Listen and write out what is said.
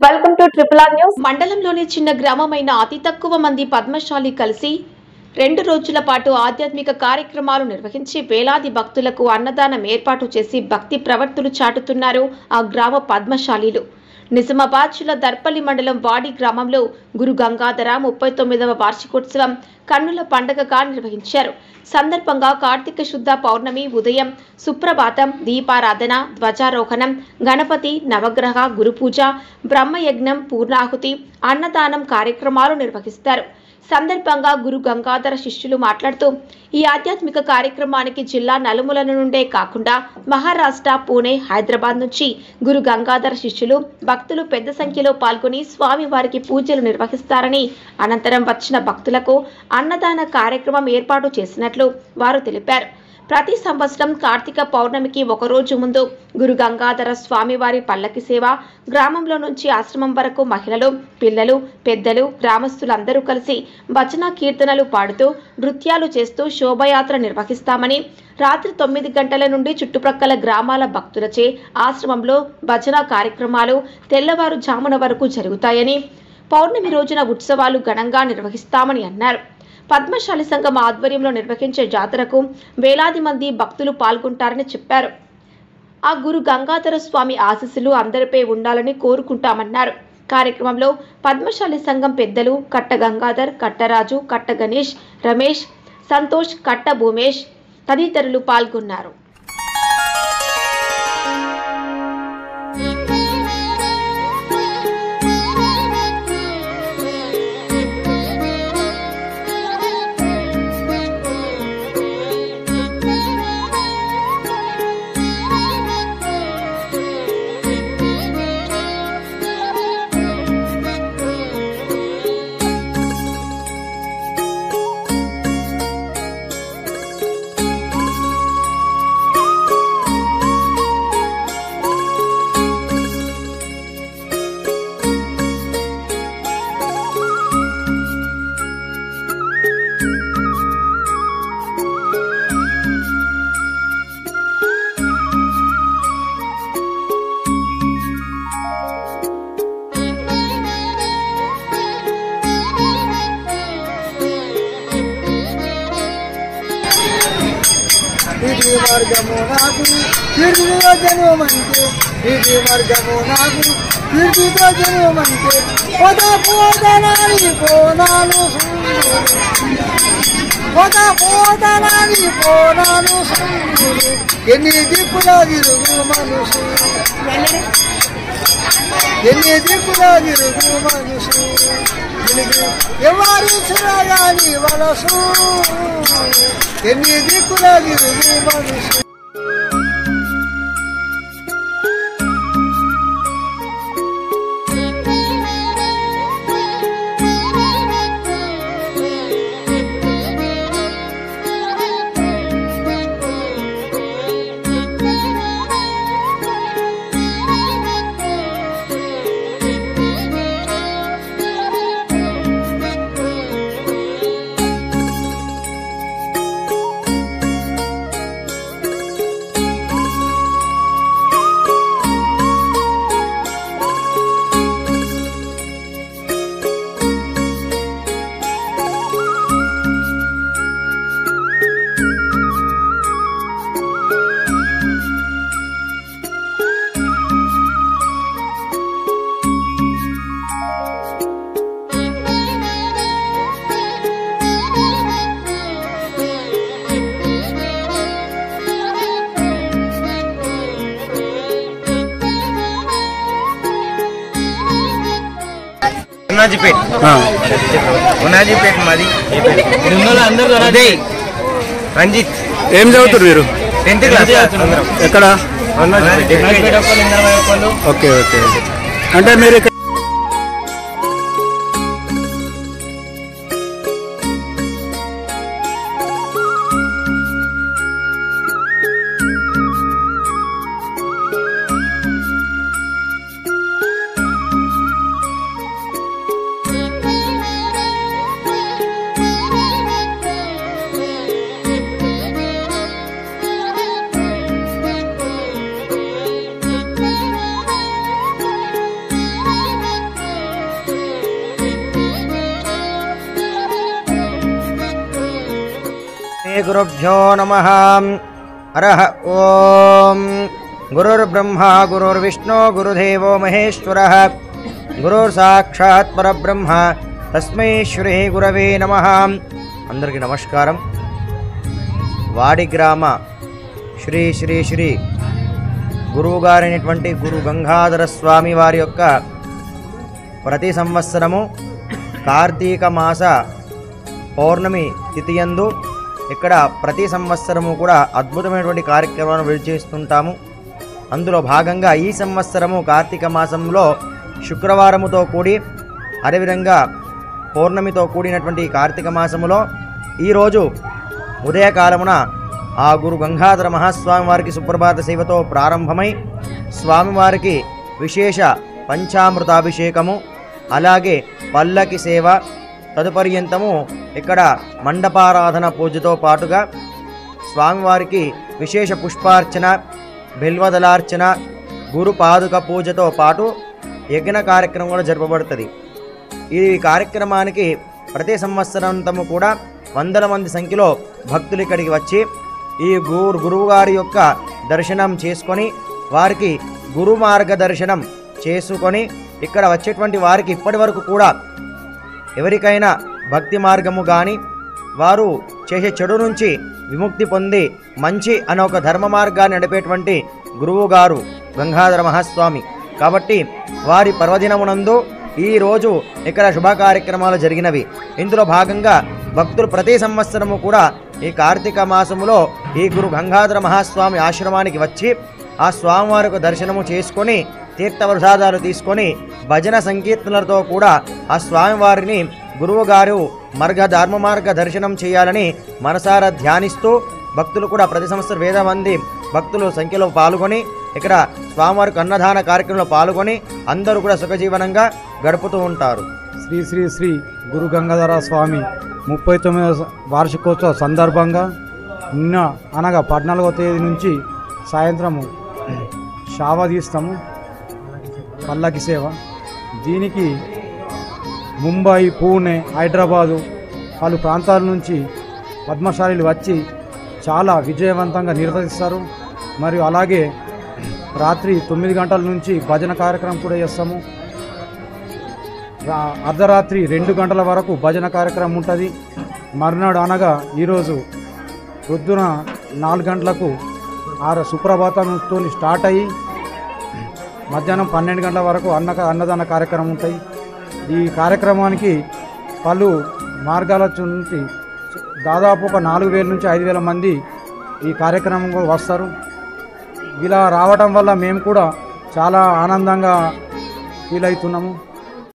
Welcome to triple R news. మండలంలోని చిన్న గ్రామమైన అతి తక్కువ మంది పద్మశాలి కలిసి 2 రోజుల పాటు ఆధ్యాత్మిక కార్యక్రమాలు నిర్వహించి వేలాది భక్తులకు అన్నదానం ఏర్పాటు చేసి భక్తి ప్రవర్తులు చాటుతున్నారు ఆ గ్రామ పద్మశాలీలు. నిజామాబాద్ జిల్లా దర్పల్లి మండలం వాడి గ్రామంలో గురు గంగాధర 39వ వార్షికోత్సవం కన్నుల పండుగగా నిర్వహించారు. సందర్భంగా కార్తీక శుద్ధ పౌర్ణమి ఉదయం సుప్రభాతం, దీపారాధన, ధ్వజారోహణం, గణపతి, నవగ్రహ గురుపూజ, బ్రహ్మయజ్ఞం, పూర్ణాహుతి, అన్నదానం కార్యక్రమాలు నిర్వహిస్తారు. సందర్భంగా గురు గంగాధర శిష్యులు మాట్లాడుతూ ఈ ఆధ్యాత్మిక కార్యక్రమానికి జిల్లా నలుమూలల నుండే కాకుండా మహారాష్ట్ర, పూణే, హైదరాబాద్ నుంచి గురు గంగాధర శిష్యులు భక్తులు పెద్ద సంఖ్యలో పాల్గొని స్వామివారికి పూజలు నిర్వహిస్తారని, అనంతరం వచ్చిన భక్తులకు అన్నదాన కార్యక్రమం ఏర్పాటు చేసినట్లు వారు తెలిపారు. ప్రతి సంవత్సరం కార్తీక పౌర్ణమికి ఒకరోజు ముందు గురు గంగాధర స్వామివారి పల్లకి సేవ, గ్రామంలో నుంచి ఆశ్రమం వరకు మహిళలు, పిల్లలు, పెద్దలు, గ్రామస్తులందరూ కలిసి భజన కీర్తనలు పాడుతూ నృత్యాలు చేస్తూ శోభయాత్ర నిర్వహిస్తామని, రాత్రి 9 గంటల నుండి చుట్టుప్రక్కల గ్రామాల భక్తులచే ఆశ్రమంలో భజన కార్యక్రమాలు తెల్లవారుజామున వరకు జరుగుతాయని, పౌర్ణమి రోజున ఉత్సవాలు ఘనంగా నిర్వహిస్తామని అన్నారు. పద్మశాలి సంఘం ఆధ్వర్యంలో నిర్వహించే జాతరకు వేలాది మంది భక్తులు పాల్గొంటారని చెప్పారు. ఆ గురు గంగాధర స్వామి ఆశీస్సులు అందరిపై ఉండాలని కోరుకుంటామన్నారు. కార్యక్రమంలో పద్మశాలి సంఘం పెద్దలు కట్ట గంగాధర్, కట్టరాజు, కట్ట గణేష్, రమేష్, సంతోష్, కట్ట భూమేష్ తదితరులు పాల్గొన్నారు. ఇది మార్గము నాకు కీర్తిమంటే, ఇది మార్గము నాకు కీర్తిమంటే, పోదనాని పోనాను ఎన్ని దిక్కుల తిరుగు మనసు, ఎన్ని దిక్కుల తిరుగు మనసు, ఎవరు చిరగాని వలసు, ఎన్ని దిక్కుల తిరుగు మనసు. ఉనాజీపేట మాది. రంజిత్. ఏం చదువుతారు మీరు? 10th class. ఎక్కడ? Okay okay. అంటే మీరు श्रीगुरुभ्यो नमः। हरः ओम। गुरुर्ब्रह्मा गुरुर्विष्णु गुरुदेवो महेश्वरः गुरुर्साक्षात् परब्रह्म तस्मै श्री गुरवे नमः। अंदरिकी नमस्कारं। वाडी ग्राम श्री श्री श्री గురువుగారైనటువంటి గురు గంగాధర స్వామి వారి యొక్క ప్రతి సంవత్సరము కార్తీక మాస పౌర్ణమి తిథియందు ఇక్కడ ప్రతి సంవత్సరము కూడా అద్భుతమైనటువంటి కార్యక్రమాలను విడిచేస్తుంటాము. అందులో భాగంగా ఈ సంవత్సరము కార్తీక మాసంలో శుక్రవారముతో కూడి అదేవిధంగా పౌర్ణమితో కూడినటువంటి కార్తీక మాసములో ఈరోజు ఉదయకాలమున ఆ గురు గంగాధర మహాస్వామి వారికి సుప్రభాత సేవతో ప్రారంభమై స్వామివారికి విశేష పంచామృతాభిషేకము అలాగే పల్లకి సేవ తదుపర్యంతము ఇక్కడ మండపారాధన పూజతో పాటుగా స్వామివారికి విశేష పుష్పార్చన బిల్వదలార్చన గురు పాదుక పూజతో పాటు యజ్ఞ కార్యక్రమం కూడా జరపబడుతుంది. ఈ కార్యక్రమానికి ప్రతి సంవత్సరంతము కూడా వందల మంది సంఖ్యలో భక్తులు ఇక్కడికి వచ్చి ఈ గురువు గారి యొక్క దర్శనం చేసుకొని వారికి గురు మార్గదర్శనం చేసుకొని ఇక్కడ వచ్చేటువంటి వారికి ఇప్పటి వరకు కూడా ఎవరికైనా భక్తి మార్గము కానీ వారు చేసే చెడు నుంచి విముక్తి పొంది మంచి అనే ఒక ధర్మ మార్గాన్ని నడిపేటువంటి గురువు గారు గంగాధర మహాస్వామి. కాబట్టి వారి పర్వదినమునందు ఈరోజు ఇక్కడ శుభ కార్యక్రమాలు జరిగినవి. ఇందులో భాగంగా భక్తులు ప్రతి సంవత్సరము కూడా ఈ కార్తీక మాసములో ఈ గురు గంగాధర మహాస్వామి ఆశ్రమానికి వచ్చి ఆ స్వామివారికి దర్శనము చేసుకొని తీర్థప్రసాదాలు తీసుకొని భజన సంకీర్తనలతో కూడా ఆ స్వామివారిని గురువుగారు ధర్మ మార్గ దర్శనం చేయాలని మనసారా ధ్యానిస్తూ భక్తులు కూడా ప్రతి సంవత్సరం వేల మంది భక్తులు సంఖ్యలో పాల్గొని ఇక్కడ స్వామివారికి అన్నదాన కార్యక్రమంలో పాల్గొని అందరూ కూడా సుఖజీవనంగా గడుపుతూ ఉంటారు. శ్రీ శ్రీ శ్రీ గురు గంగాధర స్వామి 39వ వార్షికోత్సవ సందర్భంగా నిన్న అనగా 14వ తేదీ నుంచి సాయంత్రము షావ తీస్తాము పల్లకి సేవ. దీనికి ముంబై పూణే హైదరాబాదు పలు ప్రాంతాల నుంచి పద్మశాలీలు వచ్చి చాలా విజయవంతంగా నిర్వహిస్తారు. మరియు అలాగే రాత్రి 9 గంటల నుంచి భజన కార్యక్రమం కూడా చేస్తాము. అర్ధరాత్రి 2 గంటల వరకు భజన కార్యక్రమం ఉంటుంది. మర్నాడు అనగా ఈరోజు పొద్దున 4 గంటలకు సుప్రభాతంతో స్టార్ట్ అయ్యి మధ్యాహ్నం 12 గంటల వరకు అన్నదాన కార్యక్రమం ఉంటాయి. ఈ కార్యక్రమానికి పలు మార్గాల నుంచి దాదాపు ఒక 4000 నుంచి 5000 మంది ఈ కార్యక్రమం వస్తారు. ఇలా రావటం వల్ల మేము కూడా చాలా ఆనందంగా ఫీల్ అవుతున్నాము.